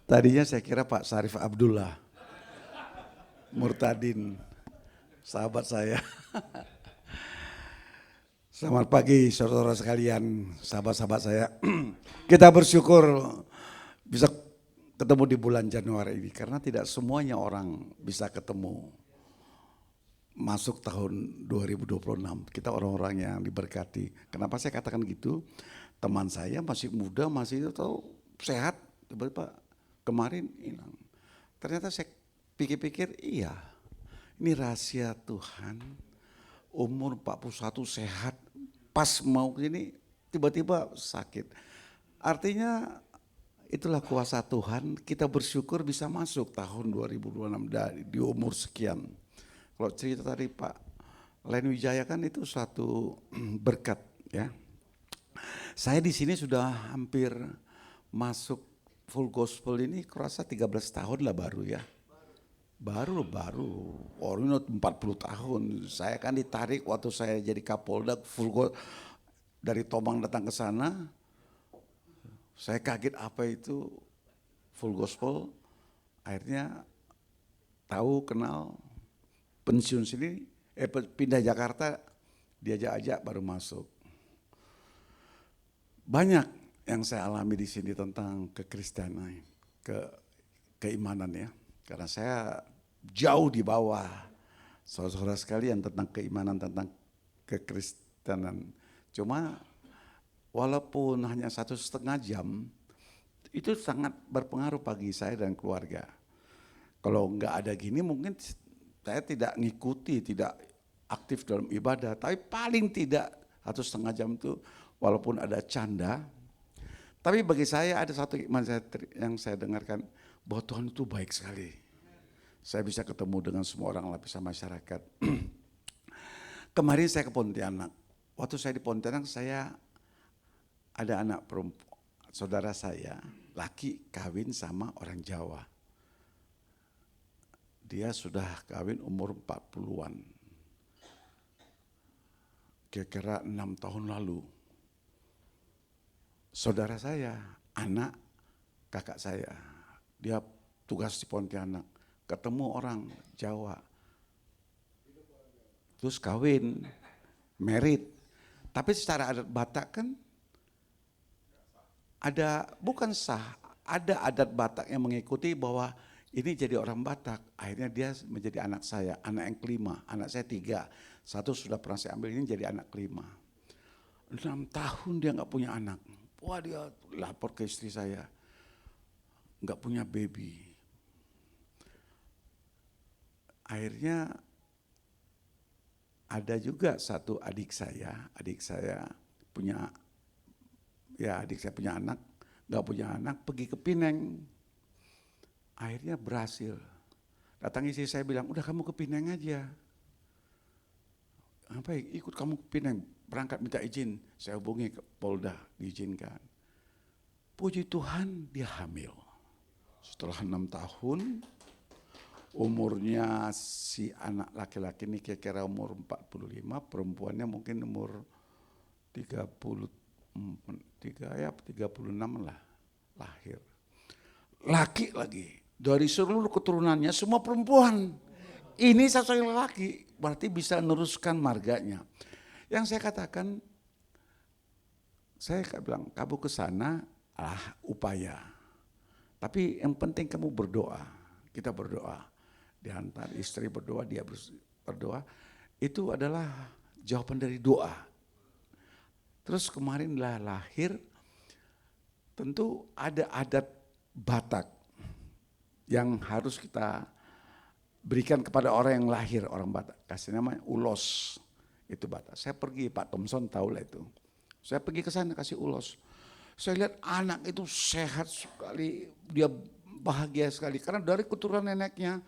Tadinya saya kira Pak Sarif Abdullah Murtadin, sahabat saya. Selamat pagi saudara sekalian, sahabat-sahabat saya. Kita bersyukur bisa ketemu di bulan Januari ini karena tidak semuanya orang bisa ketemu. Masuk tahun 2026, kita orang-orang yang diberkati. Kenapa saya katakan gitu? Teman saya masih muda, masih tahu sehat, tiba-tiba kemarin hilang. Ternyata saya pikir-pikir, iya, ini rahasia Tuhan. Umur 41 sehat, pas mau gini tiba-tiba sakit. Artinya itulah kuasa Tuhan, kita bersyukur bisa masuk tahun 2026 di umur sekian. Kalau cerita tadi Pak Len Wijaya kan itu suatu berkat ya. Saya di sini sudah hampir masuk full gospel ini kurasa 13 tahun lah baru ya. Baru, orang 40 tahun. Saya kan ditarik waktu saya jadi Kapolda dari Tomang datang ke sana. Saya kaget apa itu full gospel. Akhirnya tahu, kenal, pensiun sini, pindah Jakarta, diajak-ajak baru masuk. Banyak yang saya alami di sini tentang kekristenan, keimanan ya. Karena saya jauh di bawah saudara-saudara sekalian tentang keimanan, tentang kekristenan. Cuma walaupun hanya 1,5 jam, itu sangat berpengaruh bagi saya dan keluarga. Kalau enggak ada gini mungkin saya tidak ngikuti, tidak aktif dalam ibadah. Tapi paling tidak 1,5 jam itu walaupun ada canda. Tapi bagi saya ada satu iman yang saya dengarkan, bahwa Tuhan itu baik sekali. Saya bisa ketemu dengan semua orang lapisan masyarakat. Kemarin saya ke Pontianak. Waktu saya di Pontianak saya ada anak perempuan, saudara saya, laki kawin sama orang Jawa. Dia sudah kawin umur 40-an. Kira-kira 6 tahun lalu. Saudara saya, anak kakak saya, dia tugas di Pontianak, ketemu orang Jawa, terus kawin, married. Tapi secara adat Batak kan ada, bukan sah, ada adat Batak yang mengikuti bahwa ini jadi orang Batak. Akhirnya dia menjadi anak saya, anak yang kelima, anak saya 3. 1 sudah pernah saya ambil, ini jadi anak kelima. 6 tahun dia gak punya anak. Wah, dia lapor ke istri saya, gak punya baby. Akhirnya ada juga satu adik saya punya, ya adik saya punya anak, gak punya anak, pergi ke Pineng. Akhirnya berhasil. Datang istri saya bilang, udah kamu ke Pineng aja. Apa ikut kamu ke Pineng, berangkat minta izin. Saya hubungi ke Polda, diizinkan. Puji Tuhan dia hamil. Setelah 6 tahun, umurnya si anak laki-laki ini kira-kira umur 45, perempuannya mungkin umur 36 lah lahir. Laki lagi, dari seluruh keturunannya semua perempuan. Ini satu laki, berarti bisa meneruskan marganya. Yang saya katakan, saya bilang, kamu ke sana upaya. Tapi yang penting kamu berdoa, kita berdoa. Diantar istri berdoa, dia berdoa. Itu adalah jawaban dari doa. Terus kemarin lahir, tentu ada adat Batak yang harus kita berikan kepada orang yang lahir, orang Batak. Kasih nama ulos, itu Batak. Saya pergi, Pak Thompson tahu lah itu. Saya pergi ke sana kasih ulos. Saya lihat anak itu sehat sekali, dia bahagia sekali. Karena dari keturunan neneknya,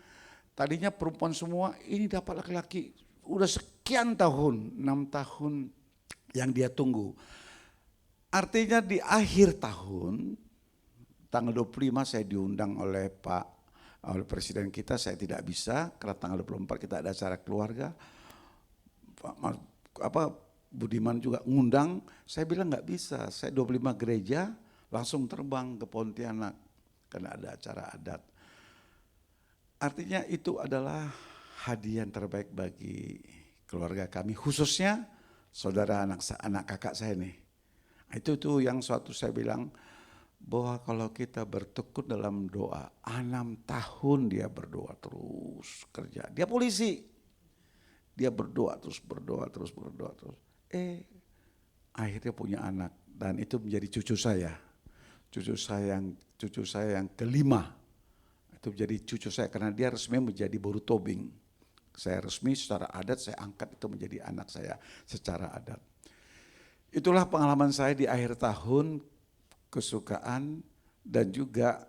tadinya perempuan semua, ini dapat laki-laki. Udah sekian tahun, 6 tahun yang dia tunggu. Artinya di akhir tahun, tanggal 25 saya diundang oleh oleh presiden kita, saya tidak bisa karena tanggal 24 kita ada acara keluarga. Budiman juga ngundang, saya bilang nggak bisa, saya 25 gereja langsung terbang ke Pontianak karena ada acara adat. Artinya itu adalah hadiah yang terbaik bagi keluarga kami, khususnya saudara anak kakak saya nih. Itu tuh yang suatu saya bilang bahwa kalau kita bertekun dalam doa, 6 tahun dia berdoa terus kerja. Dia polisi, dia berdoa terus. Akhirnya punya anak dan itu menjadi cucu saya. Cucu saya yang kelima. Itu menjadi cucu saya karena dia resmi menjadi buru tobing. Saya resmi secara adat, saya angkat itu menjadi anak saya secara adat. Itulah pengalaman saya di akhir tahun, kesukaan dan juga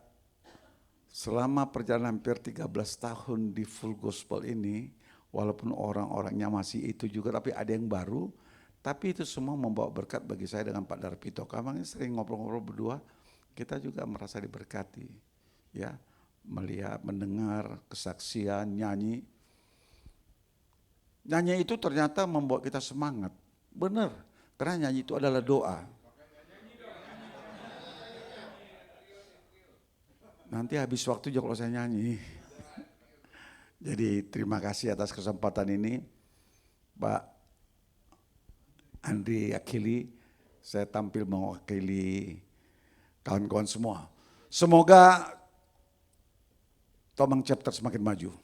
selama perjalanan hampir 13 tahun di Full Gospel ini, walaupun orang-orangnya masih itu juga tapi ada yang baru, tapi itu semua membawa berkat bagi saya dengan Pak Darpito. Kami sering ngobrol-ngobrol berdua, kita juga merasa diberkati, ya, melihat, mendengar kesaksian, nyanyi. Nyanyi itu ternyata membuat kita semangat, benar, karena nyanyi itu adalah doa. Nanti habis waktu juga kalau saya nyanyi. Jadi terima kasih atas kesempatan ini, Pak Andri Akili. Saya tampil mewakili kawan-kawan semua. Semoga Tomang Chapter semakin maju.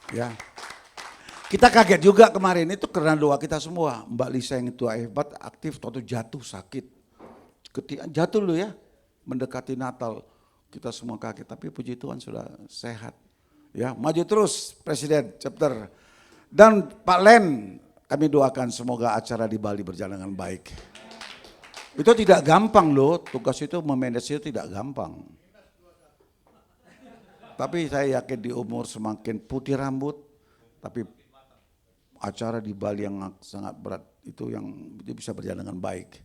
Ya. Kita kaget juga kemarin itu karena doa kita semua. Mbak Lisa yang itu hebat, aktif, waktu jatuh sakit. Ketika jatuh loh ya, mendekati Natal. Kita semua kaget, tapi puji Tuhan sudah sehat. Ya, maju terus Presiden Chapter. Dan Pak Len, kami doakan semoga acara di Bali berjalan dengan baik. Itu tidak gampang loh, tugas itu memanage itu tidak gampang. Tapi saya yakin di umur semakin putih rambut, tapi acara di Bali yang sangat berat itu yang bisa berjalan dengan baik.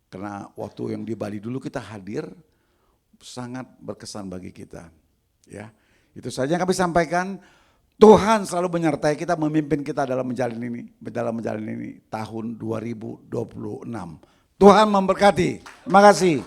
Karena waktu yang di Bali dulu kita hadir, sangat berkesan bagi kita. Ya, itu saja yang kami sampaikan. Tuhan selalu menyertai kita, memimpin kita dalam menjalani ini tahun 2026. Tuhan memberkati. Terima kasih.